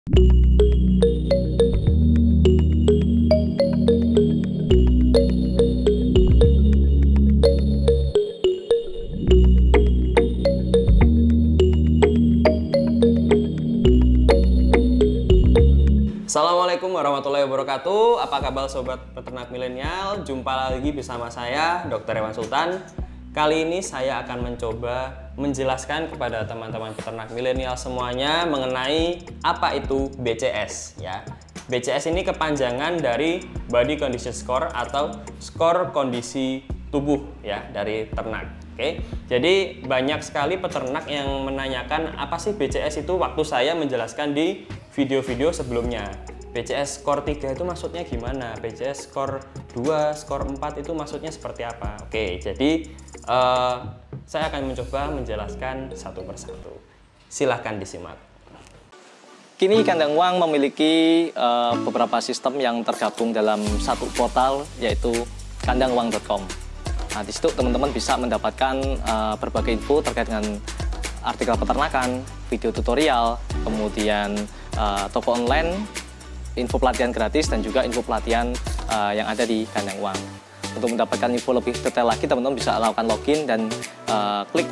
Assalamualaikum warahmatullahi wabarakatuh. Apa kabar sobat peternak milenial? Jumpa lagi bersama saya Dr. Ewan Sultan. Kali ini saya akan mencoba menjelaskan kepada teman-teman peternak milenial semuanya mengenai apa itu BCS ya. BCS ini kepanjangan dari Body Condition Score atau skor kondisi tubuh ya dari ternak. Oke. Jadi banyak sekali peternak yang menanyakan apa sih BCS itu waktu saya menjelaskan di video-video sebelumnya. BCS skor 3 itu maksudnya gimana? BCS skor 2, skor 4 itu maksudnya seperti apa? Oke, jadi saya akan mencoba menjelaskan satu persatu. Silahkan disimak. Kini Kandang Uang memiliki beberapa sistem yang tergabung dalam satu portal, yaitu kandanguang.com. Nah, di situ teman-teman bisa mendapatkan berbagai info terkait dengan artikel peternakan, video tutorial, kemudian toko online, info pelatihan gratis, dan juga info pelatihan yang ada di Kandang Uang. Untuk mendapatkan info lebih detail lagi, teman-teman bisa lakukan login dan klik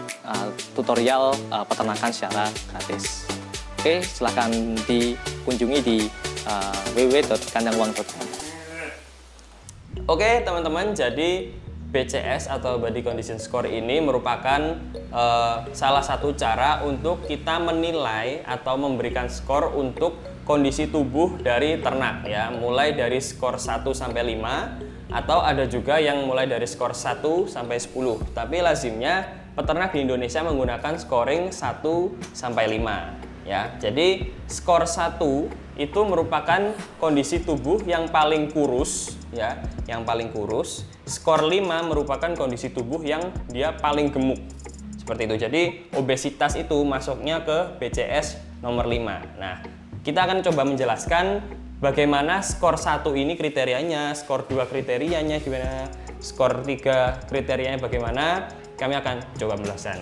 tutorial peternakan secara gratis. Oke, silahkan dikunjungi di www.kandanguang.com. Oke teman-teman, jadi BCS atau Body Condition Score ini merupakan salah satu cara untuk kita menilai atau memberikan skor untuk kondisi tubuh dari ternak ya, mulai dari skor 1 sampai 5 atau ada juga yang mulai dari skor 1 sampai 10. Tapi lazimnya peternak di Indonesia menggunakan scoring 1 sampai 5 ya. Jadi skor 1 itu merupakan kondisi tubuh yang paling kurus ya, yang paling kurus. Skor 5 merupakan kondisi tubuh yang dia paling gemuk. Seperti itu. Jadi obesitas itu masuknya ke BCS nomor 5. Nah, kita akan coba menjelaskan bagaimana skor 1 ini kriterianya, skor 2 kriterianya gimana, skor 3 kriterianya bagaimana. Kami akan coba menjelaskan.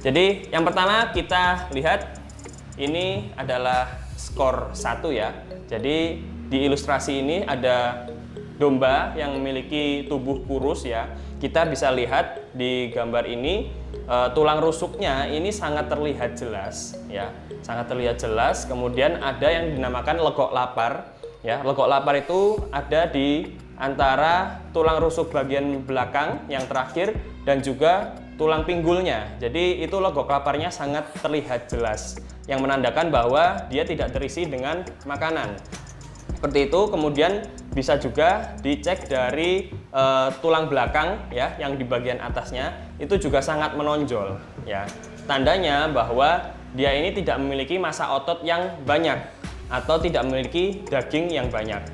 Jadi yang pertama kita lihat ini adalah skor 1 ya. Jadi di ilustrasi ini ada domba yang memiliki tubuh kurus ya. Kita bisa lihat di gambar ini tulang rusuknya ini sangat terlihat jelas ya, sangat terlihat jelas. Kemudian ada yang dinamakan legok lapar ya. Legok lapar itu ada di antara tulang rusuk bagian belakang yang terakhir dan juga tulang pinggulnya. Jadi itu legok laparnya sangat terlihat jelas, yang menandakan bahwa dia tidak terisi dengan makanan. Seperti itu. Kemudian bisa juga dicek dari tulang belakang ya, yang di bagian atasnya itu juga sangat menonjol ya. Tandanya bahwa dia ini tidak memiliki massa otot yang banyak atau tidak memiliki daging yang banyak.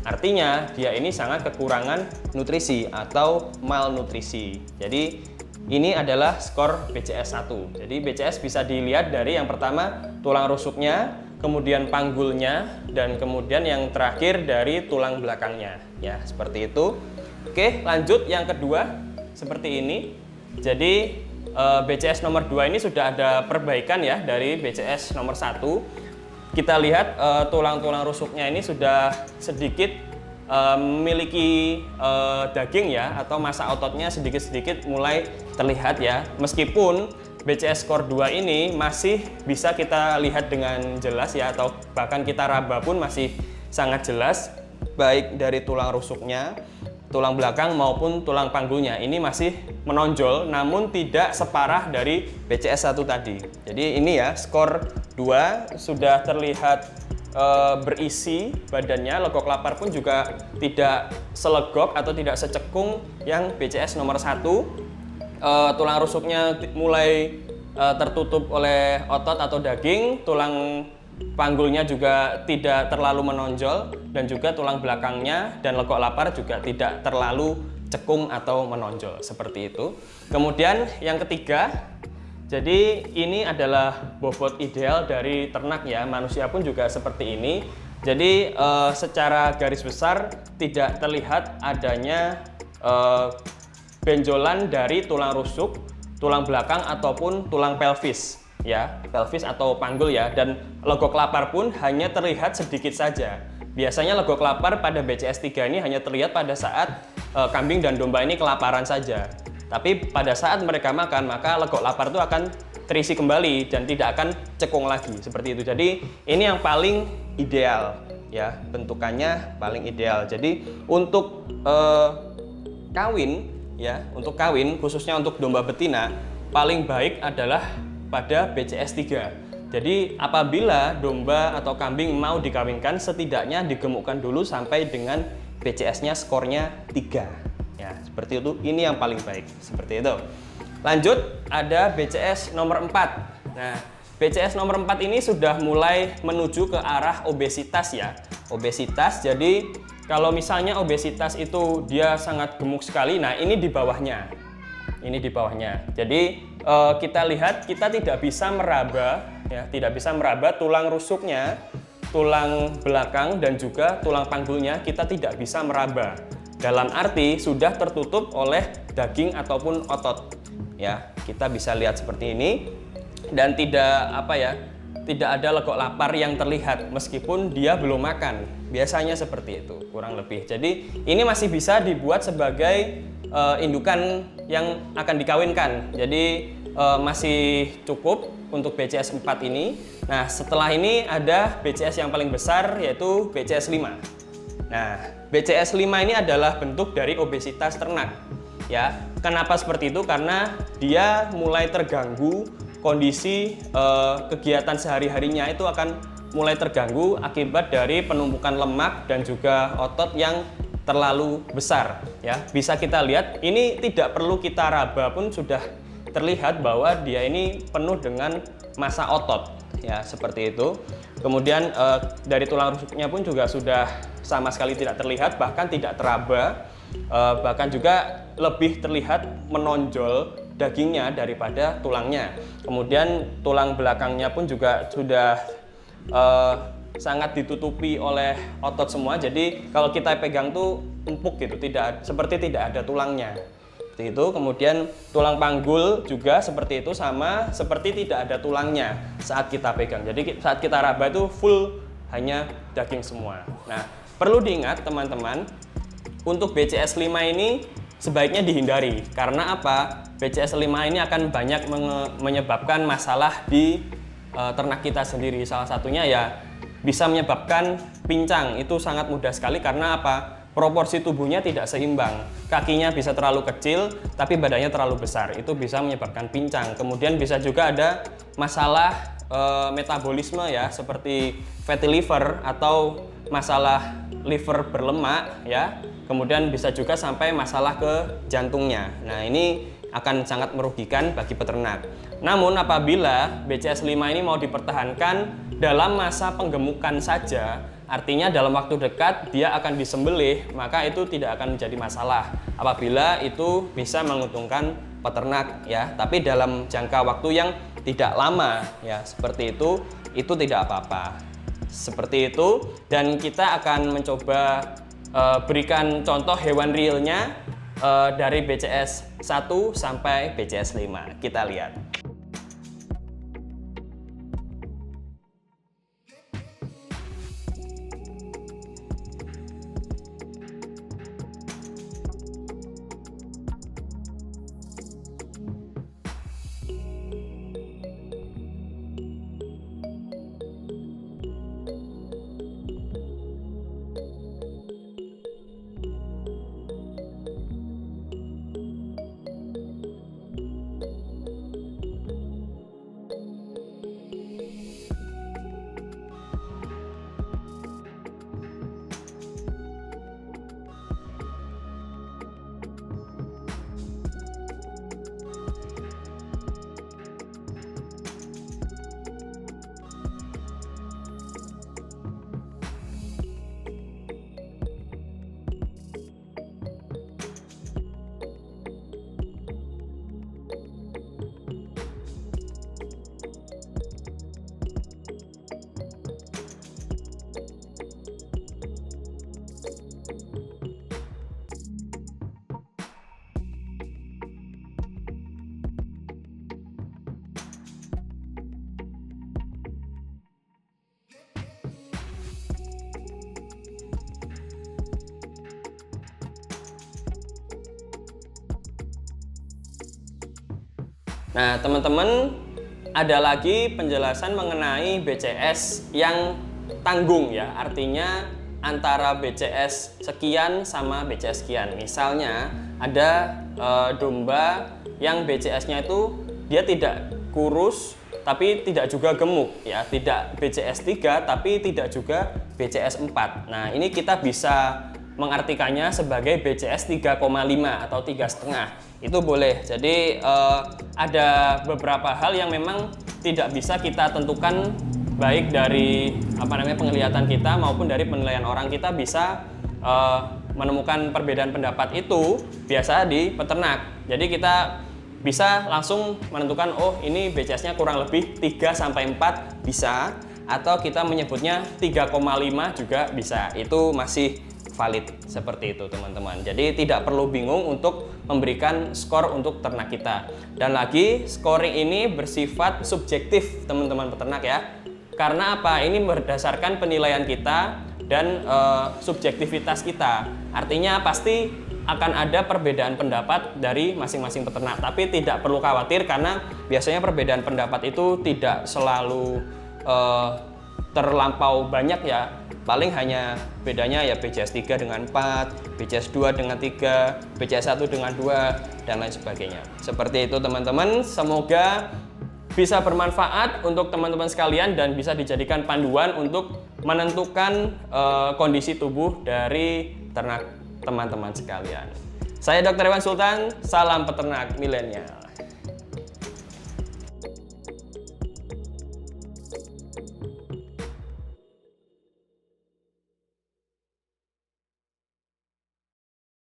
Artinya dia ini sangat kekurangan nutrisi atau malnutrisi. Jadi ini adalah skor BCS 1. Jadi BCS bisa dilihat dari yang pertama tulang rusuknya, kemudian panggulnya, dan kemudian yang terakhir dari tulang belakangnya ya, seperti itu. Oke, lanjut yang kedua seperti ini. Jadi BCS nomor 2 ini sudah ada perbaikan ya dari BCS nomor 1. Kita lihat tulang-tulang rusuknya ini sudah sedikit memiliki daging ya, atau massa ototnya sedikit-sedikit mulai terlihat ya. Meskipun BCS skor 2 ini masih bisa kita lihat dengan jelas ya, atau bahkan kita raba pun masih sangat jelas, baik dari tulang rusuknya, tulang belakang maupun tulang panggulnya ini masih menonjol, namun tidak separah dari BCS 1 tadi. Jadi ini ya, skor 2 sudah terlihat berisi badannya, legok lapar pun juga tidak selegok atau tidak secekung yang BCS nomor 1. Tulang rusuknya mulai tertutup oleh otot atau daging, tulang panggulnya juga tidak terlalu menonjol, dan juga tulang belakangnya dan legok lapar juga tidak terlalu cekung atau menonjol, seperti itu. Kemudian yang ketiga, jadi ini adalah bobot ideal dari ternak ya, manusia pun juga seperti ini. Jadi secara garis besar tidak terlihat adanya benjolan dari tulang rusuk, tulang belakang ataupun tulang pelvis ya, pelvis atau panggul ya, dan legok lapar pun hanya terlihat sedikit saja. Biasanya legok lapar pada BCS 3 ini hanya terlihat pada saat kambing dan domba ini kelaparan saja. Tapi pada saat mereka makan, maka legok lapar itu akan terisi kembali dan tidak akan cekung lagi seperti itu. Jadi ini yang paling ideal ya, bentukannya paling ideal. Jadi untuk kawin ya, untuk kawin khususnya untuk domba betina paling baik adalah pada BCS 3. Jadi apabila domba atau kambing mau dikawinkan, setidaknya digemukkan dulu sampai dengan BCS-nya skornya 3. Ya, seperti itu. Ini yang paling baik. Seperti itu. Lanjut, ada BCS nomor 4. Nah, BCS nomor 4 ini sudah mulai menuju ke arah obesitas ya. Obesitas, jadi kalau misalnya obesitas itu dia sangat gemuk sekali, nah ini di bawahnya. Ini di bawahnya. Jadi kita lihat, kita tidak bisa meraba ya, tidak bisa meraba tulang rusuknya, tulang belakang dan juga tulang panggulnya kita tidak bisa meraba. Dalam arti sudah tertutup oleh daging ataupun otot. Ya, kita bisa lihat seperti ini dan tidak tidak ada legok lapar yang terlihat meskipun dia belum makan. Biasanya seperti itu, kurang lebih. Jadi ini masih bisa dibuat sebagai indukan yang akan dikawinkan. Jadi masih cukup untuk BCS 4 ini. Nah, setelah ini ada BCS yang paling besar yaitu BCS 5. Nah, BCS 5 ini adalah bentuk dari obesitas ternak. Ya, kenapa seperti itu? Karena dia mulai terganggu kondisi kegiatan sehari-harinya itu akan mulai terganggu akibat dari penumpukan lemak dan juga otot yang terlalu besar ya. Bisa kita lihat ini tidak perlu kita raba pun sudah terlihat bahwa dia ini penuh dengan massa otot ya, seperti itu. Kemudian dari tulang rusuknya pun juga sudah sama sekali tidak terlihat, bahkan tidak teraba, bahkan juga lebih terlihat menonjol dagingnya daripada tulangnya. Kemudian tulang belakangnya pun juga sudah sangat ditutupi oleh otot semua. Jadi kalau kita pegang tuh empuk gitu, seperti tidak ada tulangnya. Seperti itu. Kemudian tulang panggul juga seperti itu, sama seperti tidak ada tulangnya saat kita pegang. Jadi saat kita raba itu full hanya daging semua. Nah, perlu diingat teman-teman, untuk BCS 5 ini sebaiknya dihindari. Karena apa? BCS 5 ini akan banyak menyebabkan masalah di ternak kita sendiri. Salah satunya ya bisa menyebabkan pincang. Itu sangat mudah sekali karena apa? Proporsi tubuhnya tidak seimbang. Kakinya bisa terlalu kecil tapi badannya terlalu besar. Itu bisa menyebabkan pincang. Kemudian bisa juga ada masalah metabolisme ya, seperti fatty liver atau masalah liver berlemak ya. Kemudian bisa juga sampai masalah ke jantungnya. Nah, ini akan sangat merugikan bagi peternak. Namun apabila BCS 5 ini mau dipertahankan dalam masa penggemukan saja, artinya dalam waktu dekat dia akan disembelih, maka itu tidak akan menjadi masalah apabila itu bisa menguntungkan peternak ya. Tapi dalam jangka waktu yang tidak lama ya, seperti itu tidak apa-apa. Seperti itu, dan kita akan mencoba berikan contoh hewan realnya dari BCS 1 sampai BCS 5. Kita lihat. Nah, teman-teman, ada lagi penjelasan mengenai BCS yang tanggung ya. Artinya antara BCS sekian sama BCS sekian. Misalnya ada domba yang BCS-nya itu dia tidak kurus tapi tidak juga gemuk ya, tidak BCS 3 tapi tidak juga BCS 4. Nah, ini kita bisa mengartikannya sebagai BCS 3,5 atau 3,5. Itu boleh. Jadi ada beberapa hal yang memang tidak bisa kita tentukan, baik dari penglihatan kita maupun dari penilaian orang. Kita bisa menemukan perbedaan pendapat itu biasa di peternak. Jadi kita bisa langsung menentukan, oh ini BCS-nya kurang lebih 3-4 bisa, atau kita menyebutnya 3,5 juga bisa. Itu masih valid seperti itu, teman-teman. Jadi tidak perlu bingung untuk memberikan skor untuk ternak kita. Dan lagi, scoring ini bersifat subjektif, teman-teman peternak ya. Karena apa? Ini berdasarkan penilaian kita dan subjektivitas kita. Artinya pasti akan ada perbedaan pendapat dari masing-masing peternak. Tapi tidak perlu khawatir karena biasanya perbedaan pendapat itu tidak selalu terlampau banyak ya. Paling hanya bedanya ya BCS 3 dengan 4, BCS 2 dengan 3, BCS 1 dengan 2, dan lain sebagainya. Seperti itu, teman-teman. Semoga bisa bermanfaat untuk teman-teman sekalian dan bisa dijadikan panduan untuk menentukan kondisi tubuh dari ternak teman-teman sekalian. Saya Dr. Iwan Sultan, salam peternak milenial.